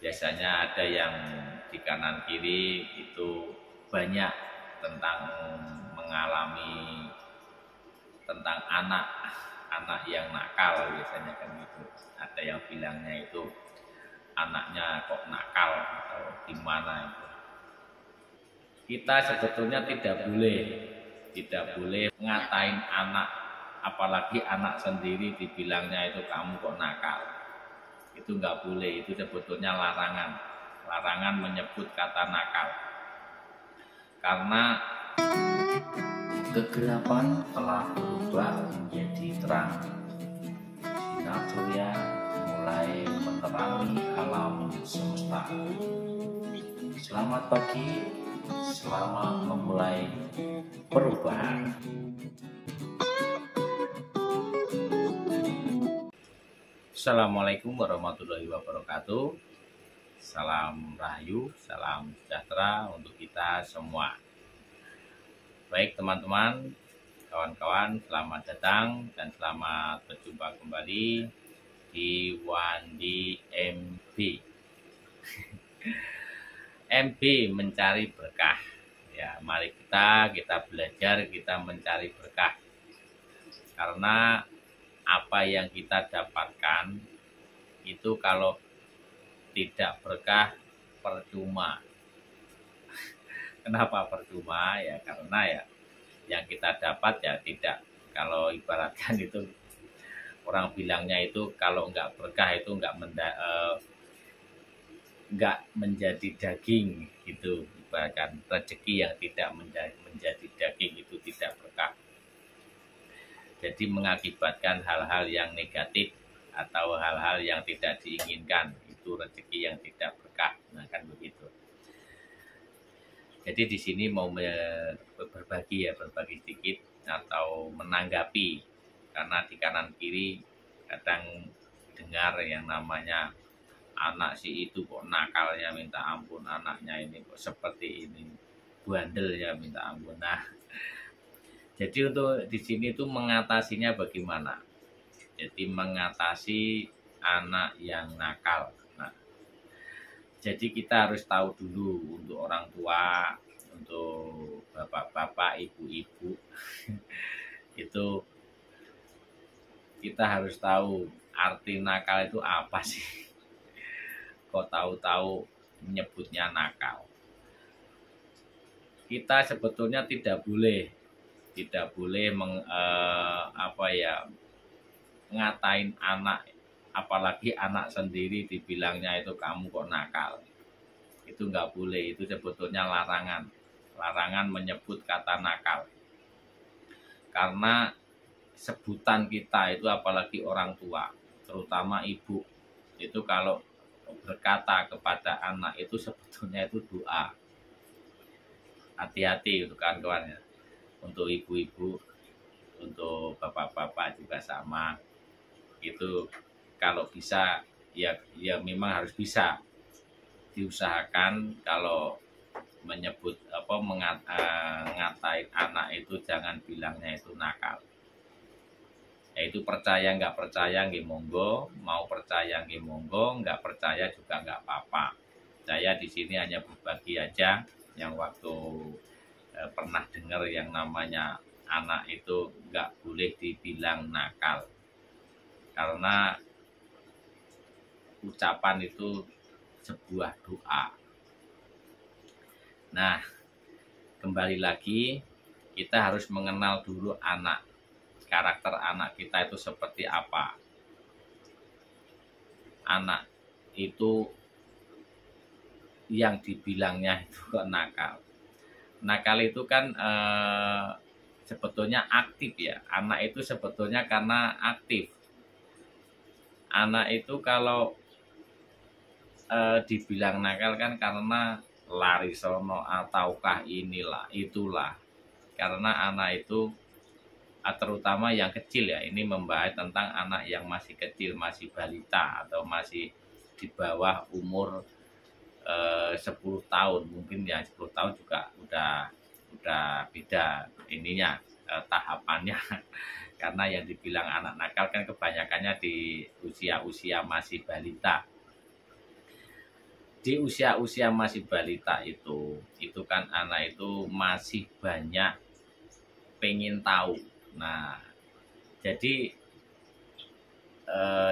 biasanya ada yang di kanan kiri itu banyak tentang mengalami tentang anak yang nakal, biasanya kan gitu. Ada yang bilangnya itu anaknya kok nakal atau gimana itu. Kita sebetulnya tidak boleh ngatain anak, apalagi anak sendiri dibilangnya itu kamu kok nakal. Itu nggak boleh, itu sebetulnya larangan menyebut kata nakal. Karena kegelapan telah berubah menjadi terang. Sinar surya mulai menerangi alam semesta. Selamat pagi, selamat memulai perubahan. Assalamualaikum warahmatullahi wabarakatuh. Salam rahayu, salam sejahtera untuk kita semua. Baik teman-teman, kawan-kawan, selamat datang dan selamat berjumpa kembali di Wandi MB. MB mencari berkah. Ya, mari kita belajar, kita mencari berkah. Karena apa yang kita dapatkan itu kalau tidak berkah percuma. Kenapa percuma? Ya karena ya yang kita dapat ya tidak. Kalau ibaratkan itu orang bilangnya itu kalau nggak berkah itu nggak menjadi daging gitu. Ibaratkan rezeki yang tidak menjadi daging itu tidak berkah. Jadi mengakibatkan hal-hal yang negatif atau hal-hal yang tidak diinginkan, itu rezeki yang tidak berkah. Nah kan begitu. Jadi di sini mau berbagi sedikit atau menanggapi, karena di kanan kiri kadang dengar yang namanya anak si itu kok nakalnya minta ampun, anaknya ini kok seperti ini, bandelnya minta ampun. Nah, jadi untuk di sini tuh mengatasinya bagaimana? Jadi mengatasi anak yang nakal. Nah, jadi kita harus tahu dulu untuk orang tua, untuk bapak-bapak, ibu-ibu, itu kita harus tahu arti nakal itu apa sih? Kok tahu-tahu menyebutnya nakal? Kita sebetulnya tidak boleh ngatain anak, apalagi anak sendiri dibilangnya itu kamu kok nakal. Itu nggak boleh, itu sebetulnya larangan menyebut kata nakal. Karena sebutan kita itu apalagi orang tua, terutama ibu, itu kalau berkata kepada anak itu sebetulnya itu doa. Hati-hati itu kawan-kawan ya. Untuk ibu-ibu, untuk bapak-bapak juga sama. Itu kalau bisa ya memang harus bisa diusahakan kalau menyebut ngatain anak itu jangan bilangnya itu nakal. Yaitu percaya nggak percaya nggih monggo, mau percaya nggih monggo, nggak percaya juga nggak apa-apa. Saya di sini hanya berbagi aja yang waktu pernah dengar yang namanya anak itu nggak boleh dibilang nakal. Karena ucapan itu sebuah doa. Nah, kembali lagi kita harus mengenal dulu anak. Karakter anak kita itu seperti apa. Anak itu yang dibilangnya itu kok nakal. Nakal itu kan sebetulnya aktif ya. Anak itu sebetulnya karena aktif. Anak itu kalau dibilang nakal kan karena lari sono ataukah inilah itulah. Karena anak itu terutama yang kecil ya, ini membahas tentang anak yang masih kecil, masih balita atau masih di bawah umur 10 tahun. Mungkin ya 10 tahun juga udah beda ininya tahapannya. Karena yang dibilang anak nakal kan kebanyakannya di usia-usia masih balita. di usia-usia masih balita itu kan anak itu masih banyak pengen tahu. Nah, jadi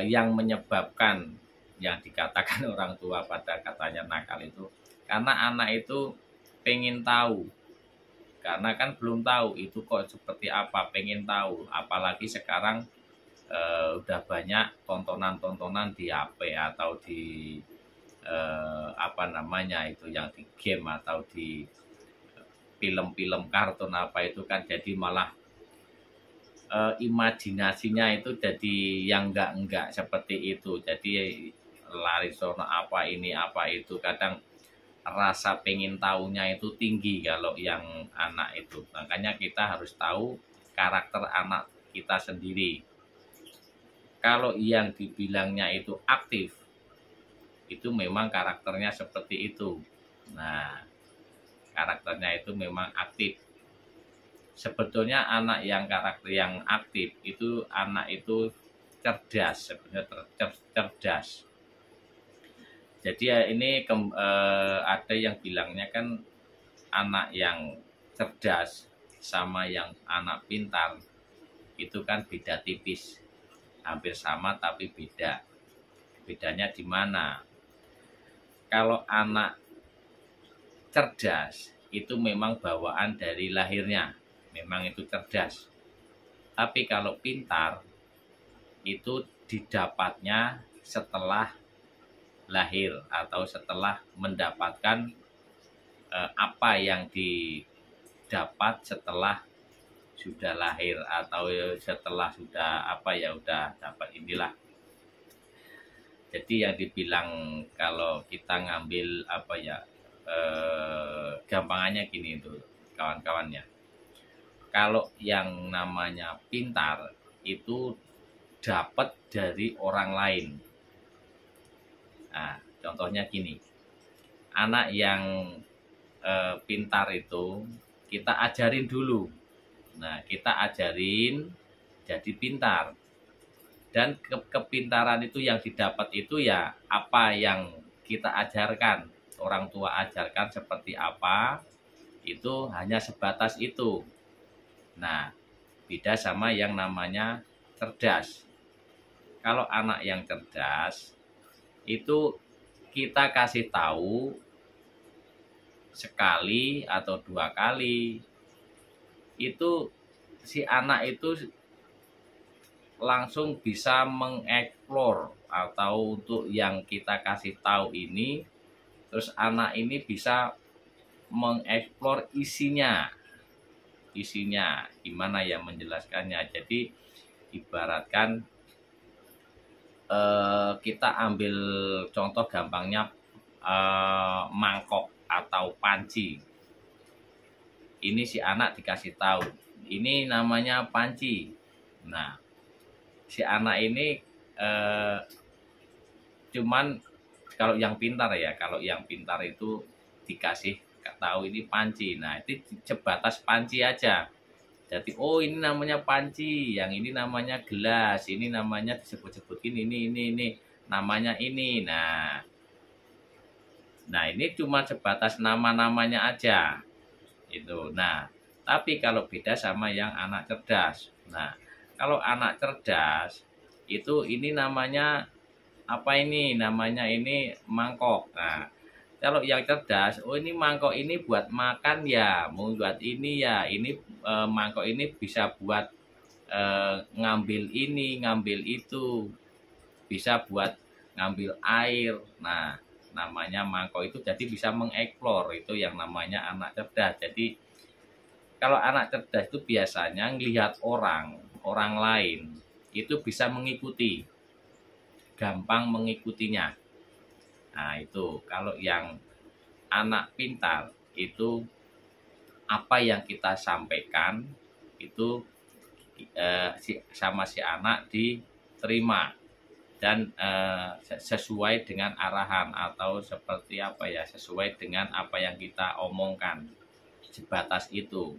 yang menyebabkan yang dikatakan orang tua pada katanya nakal itu karena anak itu pengen tahu, karena kan belum tahu itu kok seperti apa, pengen tahu, apalagi sekarang udah banyak tontonan-tontonan di HP atau di apa namanya itu yang di game atau di film-film kartun apa itu kan, jadi malah imajinasinya itu jadi yang enggak seperti itu, jadi lari sono apa ini apa itu, kadang rasa pengen tahunya itu tinggi kalau yang anak itu. Makanya kita harus tahu karakter anak kita sendiri. Kalau yang dibilangnya itu aktif, itu memang karakternya seperti itu. Nah, karakternya itu memang aktif. Sebetulnya anak yang karakter yang aktif itu anak itu cerdas, sebenarnya cerdas. Jadi ya ini ada yang bilangnya kan anak yang cerdas sama yang anak pintar itu kan beda tipis, hampir sama tapi beda. Bedanya di mana? Kalau anak cerdas itu memang bawaan dari lahirnya, memang itu cerdas. Tapi kalau pintar itu didapatnya setelah lahir atau setelah mendapatkan apa yang didapat setelah sudah lahir atau setelah sudah apa ya udah dapat inilah. Jadi yang dibilang kalau kita ngambil apa ya gampangannya gini itu kawan-kawannya. Kalau yang namanya pintar itu dapat dari orang lain. Nah, contohnya gini, anak yang pintar itu kita ajarin dulu. Nah, kita ajarin jadi pintar. Dan kepintaran itu yang didapat itu ya apa yang kita ajarkan. Orang tua ajarkan seperti apa, itu hanya sebatas itu. Nah, beda sama yang namanya cerdas. Kalau anak yang cerdas, itu kita kasih tahu sekali atau 2 kali, itu si anak itu langsung bisa mengeksplor, atau untuk yang kita kasih tahu ini, terus anak ini bisa mengeksplor isinya gimana ya menjelaskannya. Jadi ibaratkan kita ambil contoh gampangnya mangkok atau panci. Ini si anak dikasih tahu, ini namanya panci. Nah, si anak ini cuman kalau yang pintar itu dikasih tahu ini panci. Nah, itu sebatas panci aja. Jadi oh ini namanya panci, yang ini namanya gelas, ini namanya disebut-sebutin ini namanya ini. Nah ini cuma sebatas nama-namanya aja. Itu. Nah, tapi kalau beda sama yang anak cerdas. Nah, kalau anak cerdas itu ini namanya apa ini? Namanya ini mangkok. Nah, kalau yang cerdas, oh ini mangkok ini buat makan ya, mau buat ini ya, ini mangkok ini bisa buat ngambil ini, ngambil itu, bisa buat ngambil air. Nah, namanya mangkok itu jadi bisa mengeksplor, itu yang namanya anak cerdas. Jadi kalau anak cerdas itu biasanya ngelihat orang lain itu bisa mengikuti, gampang mengikutinya. Nah itu kalau yang anak pintar itu apa yang kita sampaikan itu sama si anak diterima dan sesuai dengan arahan atau seperti apa ya, sesuai dengan apa yang kita omongkan, sebatas itu.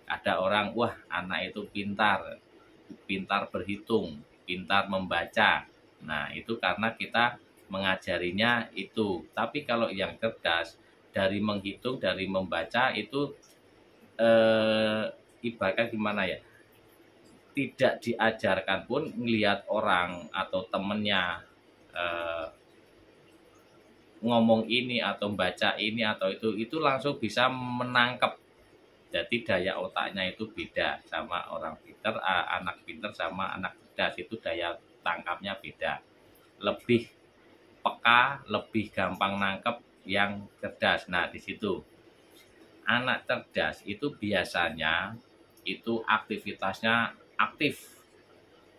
Ada orang, wah anak itu pintar berhitung, pintar membaca. Nah itu karena kita mengajarinya itu. Tapi kalau yang cerdas dari menghitung, dari membaca itu ibaratnya gimana ya? Tidak diajarkan pun ngelihat orang atau temennya eh, ngomong ini atau baca ini atau itu langsung bisa menangkap. Jadi daya otaknya itu beda sama orang pinter, anak pinter sama anak cerdas itu daya tangkapnya beda. Lebih peka, lebih gampang nangkep yang cerdas. Nah, di situ anak cerdas itu biasanya itu aktivitasnya aktif,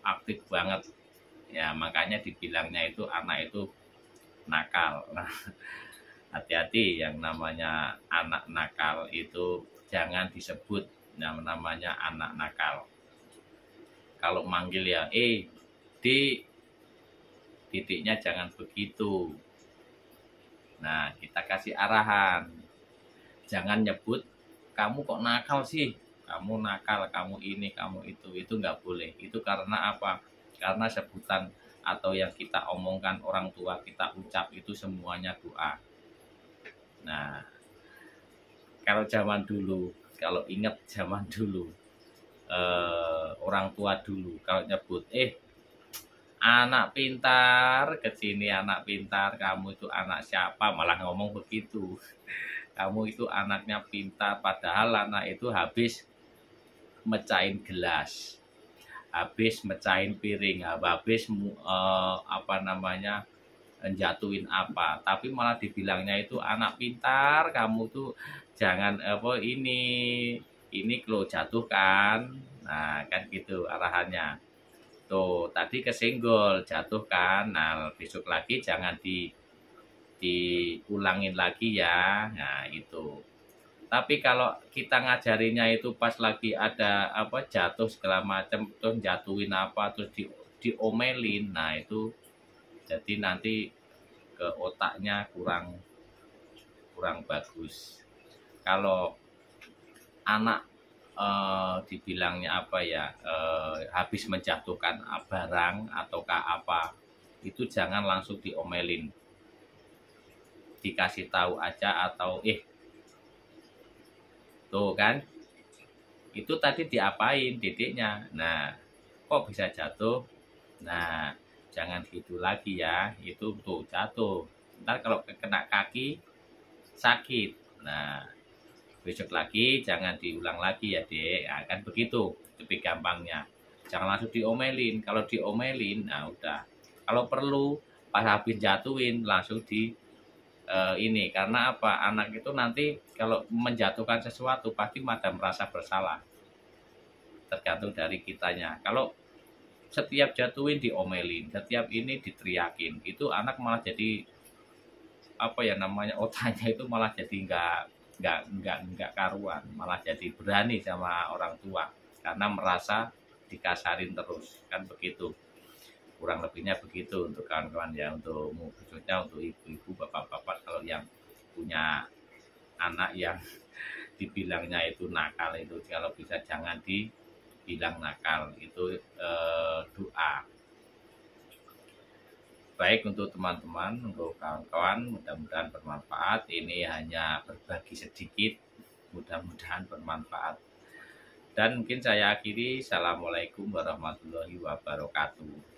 aktif banget. Ya, makanya dibilangnya itu anak itu nakal. Nah, hati-hati yang namanya anak nakal itu jangan disebut yang namanya anak nakal. Kalau manggil ya, di titiknya jangan begitu. Nah, kita kasih arahan. Jangan nyebut, kamu kok nakal sih? Kamu nakal, kamu ini, kamu itu. Itu nggak boleh. Itu karena apa? Karena sebutan atau yang kita omongkan orang tua kita ucap itu semuanya doa. Nah, kalau zaman dulu, kalau ingat zaman dulu, orang tua dulu, kalau nyebut, anak pintar, kesini anak pintar, kamu itu anak siapa? Malah ngomong begitu. Kamu itu anaknya pintar, padahal anak itu habis mecahin gelas, habis mecahin piring, habis jatuhin apa, tapi malah dibilangnya itu anak pintar, kamu tuh jangan ini kalau jatuh kan. Nah, kan gitu arahannya. Tuh, tadi kesenggol, jatuh kan. Nah, besok lagi jangan diulangin lagi ya. Nah, itu. Tapi kalau kita ngajarinya itu pas lagi ada jatuh segala macam, terus jatuhin apa, terus diomelin. Nah, itu jadi nanti ke otaknya kurang bagus. Kalau anak dibilangnya habis menjatuhkan barang ataukah apa, itu jangan langsung diomelin, dikasih tahu aja atau tuh kan itu tadi diapain dedeknya, nah kok bisa jatuh, nah jangan gitu lagi ya, itu tuh jatuh, ntar kalau kena kaki sakit, nah besok lagi jangan diulang lagi ya dek. Nah, kan begitu lebih gampangnya, jangan langsung diomelin. Kalau diomelin nah udah, kalau perlu pas habis jatuhin langsung ini, karena apa, anak itu nanti kalau menjatuhkan sesuatu pasti pada merasa bersalah, tergantung dari kitanya. Kalau setiap jatuhin diomelin, setiap ini diteriakin, itu anak malah jadi otaknya itu malah jadi nggak karuan, malah jadi berani sama orang tua karena merasa dikasarin terus, kan begitu. Kurang lebihnya begitu untuk kawan-kawan ya, untuk khususnya untuk ibu-ibu, bapak-bapak, kalau yang punya anak yang dibilangnya itu nakal, itu kalau bisa jangan dibilang nakal, itu doa. Baik untuk teman-teman, untuk kawan-kawan, mudah-mudahan bermanfaat. Ini hanya berbagi sedikit, mudah-mudahan bermanfaat. Dan mungkin saya akhiri, Assalamualaikum warahmatullahi wabarakatuh.